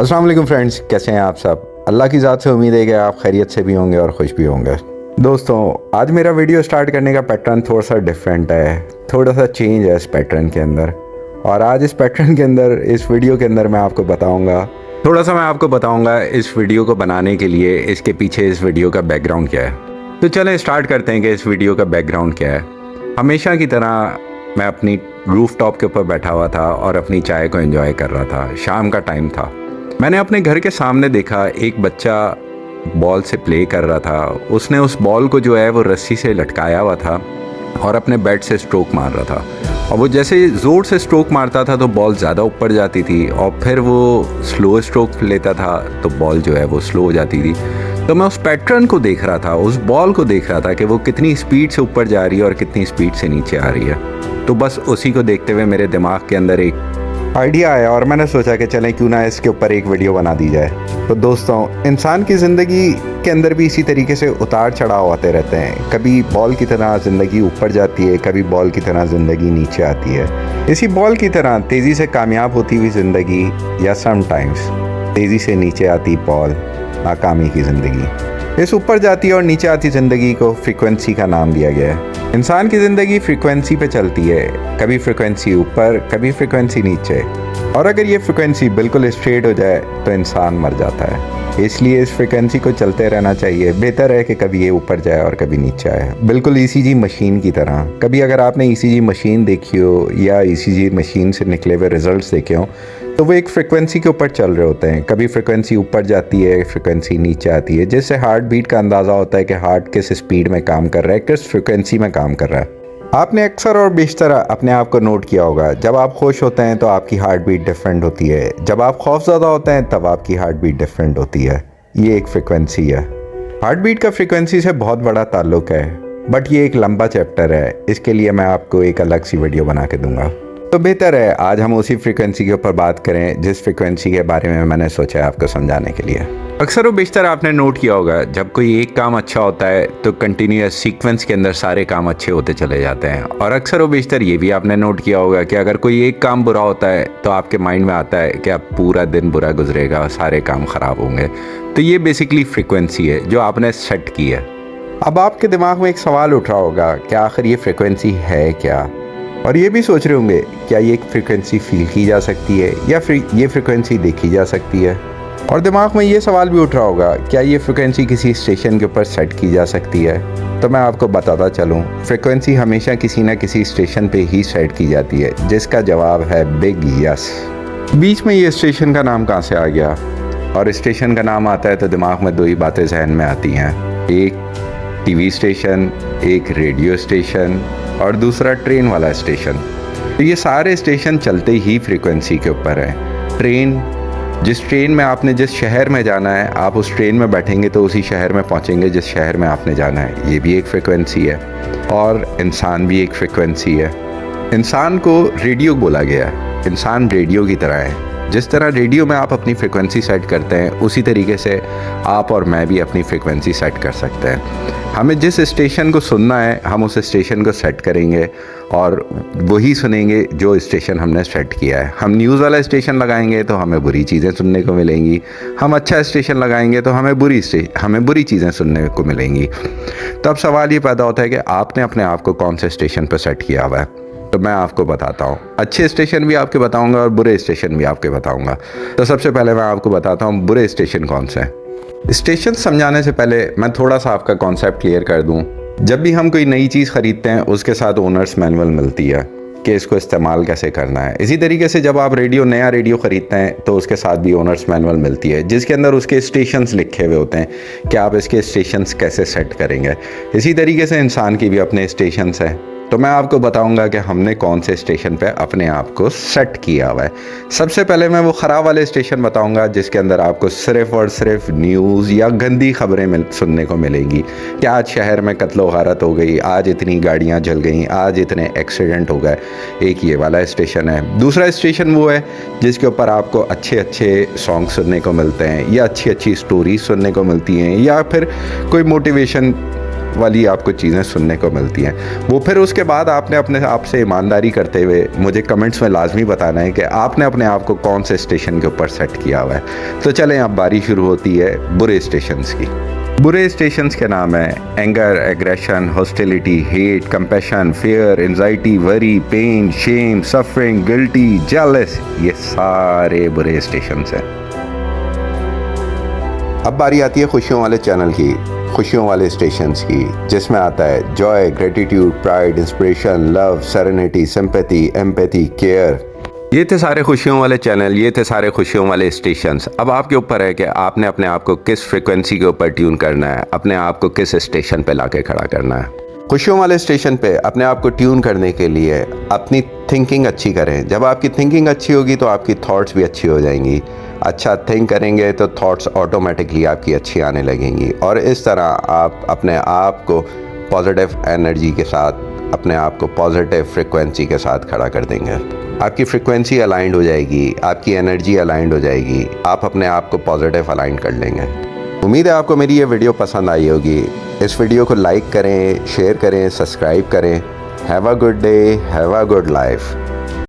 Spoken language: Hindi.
अस्सलाम वालेकुम फ्रेंड्स, कैसे हैं आप सब। अल्लाह की ज़ात से उम्मीद है कि आप खैरियत से भी होंगे और खुश भी होंगे। दोस्तों, आज मेरा वीडियो स्टार्ट करने का पैटर्न थोड़ा सा डिफरेंट है, थोड़ा सा चेंज है इस पैटर्न के अंदर। और आज इस पैटर्न के अंदर, इस वीडियो के अंदर मैं आपको बताऊंगा इस वीडियो को बनाने के लिए इसके पीछे इस वीडियो का बैकग्राउंड क्या है। तो चलें स्टार्ट करते हैं कि इस वीडियो का बैकग्राउंड क्या है। हमेशा की तरह मैं अपनी रूफ टॉप के ऊपर बैठा हुआ था और अपनी चाय को एंजॉय कर रहा था। शाम का टाइम था। मैंने अपने घर के सामने देखा एक बच्चा बॉल से प्ले कर रहा था। उसने उस बॉल को जो है वो रस्सी से लटकाया हुआ था और अपने बैट से स्ट्रोक मार रहा था। और वो जैसे ज़ोर से स्ट्रोक मारता था तो बॉल ज़्यादा ऊपर जाती थी, और फिर वो स्लो स्ट्रोक लेता था तो बॉल जो है वो स्लो हो जाती थी। तो मैं उस पैटर्न को देख रहा था, उस बॉल को देख रहा था कि वो कितनी स्पीड से ऊपर जा रही है और कितनी स्पीड से नीचे आ रही है। तो बस उसी को देखते हुए मेरे दिमाग के अंदर एक आइडिया आया और मैंने सोचा कि चलें क्यों ना इसके ऊपर एक वीडियो बना दी जाए। तो दोस्तों, इंसान की ज़िंदगी के अंदर भी इसी तरीके से उतार चढ़ाव आते रहते हैं। कभी बॉल की तरह ज़िंदगी ऊपर जाती है, कभी बॉल की तरह ज़िंदगी नीचे आती है। इसी बॉल की तरह तेज़ी से कामयाब होती हुई ज़िंदगी, या समटाइम्स तेज़ी से नीचे आती बॉल, नाकामी की ज़िंदगी। इस ऊपर जाती और नीचे आती ज़िंदगी को फ्रीक्वेंसी का नाम दिया गया है। इंसान की ज़िंदगी फ्रीक्वेंसी पे चलती है, कभी फ्रीक्वेंसी ऊपर, कभी फ्रीक्वेंसी नीचे। और अगर ये फ्रीक्वेंसी बिल्कुल स्ट्रेट हो जाए तो इंसान मर जाता है। इसलिए इस फ्रीक्वेंसी को चलते रहना चाहिए। बेहतर है कि कभी ये ऊपर जाए और कभी नीचे आए, बिल्कुल ईसीजी मशीन की तरह। कभी अगर आपने ईसीजी मशीन देखी हो या ईसीजी मशीन से निकले हुए रिजल्ट्स देखे हो, तो वो एक फ्रिक्वेंसी के ऊपर चल रहे होते हैं। कभी फ्रिक्वेंसी ऊपर जाती है, फ्रिक्वेंसी नीचे आती है, जिससे हार्ट बीट का अंदाज़ा होता है कि हार्ट किस स्पीड में काम कर रहा है, किस फ्रिक्वेंसी में काम कर रहा है। आपने अक्सर और बेशतर अपने आप को नोट किया होगा, जब आप खुश होते हैं तो आपकी हार्ट बीट डिफरेंट होती है, जब आप खौफज़दा होते हैं तब आपकी हार्ट बीट डिफरेंट होती है। ये एक फ्रिक्वेंसी है। हार्ट बीट का फ्रिक्वेंसी से बहुत बड़ा ताल्लुक है, बट ये एक लंबा चैप्टर है। इसके लिए मैं आपको एक अलग सी वीडियो बना के दूंगा। तो बेहतर है आज हम उसी फ्रीक्वेंसी के ऊपर बात करें जिस फ्रीक्वेंसी के बारे में मैंने सोचा है आपको समझाने के लिए। अक्सर व बेशतर आपने नोट किया होगा, जब कोई एक काम अच्छा होता है तो कंटिन्यूअस सीक्वेंस के अंदर सारे काम अच्छे होते चले जाते हैं। और अक्सर व बेशतर ये भी आपने नोट किया होगा कि अगर कोई एक काम बुरा होता है तो आपके माइंड में आता है कि अब पूरा दिन बुरा गुजरेगा, सारे काम ख़राब होंगे। तो ये बेसिकली फ्रीक्वेंसी है जो आपने सेट की है। अब आपके दिमाग में एक सवाल उठ रहा होगा कि आखिर ये फ्रीक्वेंसी है क्या, और ये भी सोच रहे होंगे क्या ये एक फ्रीक्वेंसी फील की जा सकती है या फिर ये फ्रीक्वेंसी देखी जा सकती है। और दिमाग में ये सवाल भी उठ रहा होगा क्या ये फ्रीक्वेंसी किसी स्टेशन के ऊपर सेट की जा सकती है। तो मैं आपको बताता चलूँ, फ्रीक्वेंसी हमेशा किसी न किसी स्टेशन पे ही सेट की जाती है, जिसका जवाब है बिग यस। बीच में ये स्टेशन का नाम कहाँ से आ गया, और स्टेशन का नाम आता है तो दिमाग में दो ही बातें जहन में आती हैं, एक टीवी स्टेशन, एक रेडियो स्टेशन, और दूसरा ट्रेन वाला स्टेशन। तो ये सारे स्टेशन चलते ही फ्रीक्वेंसी के ऊपर हैं। ट्रेन, जिस ट्रेन में आपने जिस शहर में जाना है, आप उस ट्रेन में बैठेंगे तो उसी शहर में पहुंचेंगे जिस शहर में आपने जाना है, ये भी एक फ्रीक्वेंसी है। और इंसान भी एक फ्रीक्वेंसी है। इंसान को रेडियो बोला गया है। इंसान रेडियो की तरह है। जिस तरह रेडियो में आप अपनी फ्रीक्वेंसी सेट करते हैं, उसी तरीके से आप और मैं भी अपनी फ्रीक्वेंसी सेट कर सकते हैं। हमें जिस स्टेशन को सुनना है हम उस स्टेशन को सेट करेंगे और वही सुनेंगे जो स्टेशन हमने सेट किया है। हम न्यूज़ वाला स्टेशन लगाएंगे तो हमें बुरी चीज़ें सुनने को मिलेंगी। हम अच्छा स्टेशन लगाएंगे तो हमें बुरी चीज़ें सुनने को मिलेंगी। तो अब सवाल ये पैदा होता है कि आपने अपने आप को कौन से स्टेशन पर सेट किया हुआ है। तो मैं आपको बताता हूँ, अच्छे स्टेशन भी आपके बताऊँगा और बुरे स्टेशन भी आपके बताऊँगा। तो सबसे पहले मैं आपको बताता हूँ बुरे स्टेशन कौन से हैं। स्टेशन समझाने से पहले मैं थोड़ा सा आपका कॉन्सेप्ट क्लियर कर दूं। जब भी हम कोई नई चीज़ ख़रीदते हैं उसके साथ ओनर्स मैनुअल मिलती है कि इसको इस्तेमाल कैसे करना है। इसी तरीके से जब आप नया रेडियो ख़रीदते हैं तो उसके साथ भी ओनर्स मैनुअल मिलती है, जिसके अंदर उसके स्टेशंस लिखे हुए होते हैं कि आप इसके स्टेशंस कैसे सेट करेंगे। इसी तरीके से इंसान की भी अपने स्टेशंस हैं। तो मैं आपको बताऊंगा कि हमने कौन से स्टेशन पे अपने आप को सेट किया हुआ है। सबसे पहले मैं वो ख़राब वाले स्टेशन बताऊंगा जिसके अंदर आपको सिर्फ़ और सिर्फ न्यूज़ या गंदी खबरें सुनने को मिलेंगी कि आज शहर में कत्लो गारत हो गई, आज इतनी गाड़ियां जल गई, आज इतने एक्सीडेंट हो गए। एक ये वाला स्टेशन है। दूसरा स्टेशन वो है जिसके ऊपर आपको अच्छे अच्छे सॉन्ग सुनने को मिलते हैं या अच्छी अच्छी स्टोरीज सुनने को मिलती हैं, या फिर कोई मोटिवेशन वाली आपको चीज़ें सुनने को मिलती हैं। वो फिर उसके बाद आपने अपने आप से ईमानदारी करते हुए मुझे कमेंट्स में लाजमी बताना है कि आपने अपने आप को कौन से स्टेशन के ऊपर सेट किया हुआ है। तो चलें, अब बारी शुरू होती है बुरे स्टेशंस की। बुरे स्टेशंस के नाम है anger, aggression, hostility, hate, compassion, fear, anxiety, worry, pain, shame, suffering, guilty, jealous. ये सारे बुरे स्टेशंस हैं। अब बारी आती है खुशियों वाले चैनल की, खुशियों वाले स्टेशंस की, जिसमें आता है Joy, gratitude, pride, inspiration, love, serenity, sympathy, empathy, care. ये थे सारे खुशियों वाले चैनल, ये थे सारे खुशियों वाले स्टेशंस। अब आपके ऊपर है कि आपने अपने आप को किस फ्रिक्वेंसी के ऊपर ट्यून करना है, अपने आप को किस स्टेशन पे लाके खड़ा करना है। खुशियों वाले स्टेशन पे अपने आप को ट्यून करने के लिए अपनी थिंकिंग अच्छी करें। जब आपकी थिंकिंग अच्छी होगी तो आपकी थॉट्स भी अच्छी हो जाएंगी। अच्छा थिंक करेंगे तो थॉट्स ऑटोमेटिकली आपकी अच्छी आने लगेंगी, और इस तरह आप अपने आप को पॉजिटिव एनर्जी के साथ, अपने आप को पॉजिटिव फ्रिक्वेंसी के साथ खड़ा कर देंगे। आपकी फ्रिक्वेंसी अलाइंड हो जाएगी, आपकी एनर्जी अलाइंड हो जाएगी, आप अपने आप को पॉजिटिव अलाइन कर लेंगे। उम्मीद है आपको मेरी ये वीडियो पसंद आई होगी। इस वीडियो को लाइक करें, शेयर करें, सब्सक्राइब करें। Have a good day, have a good life.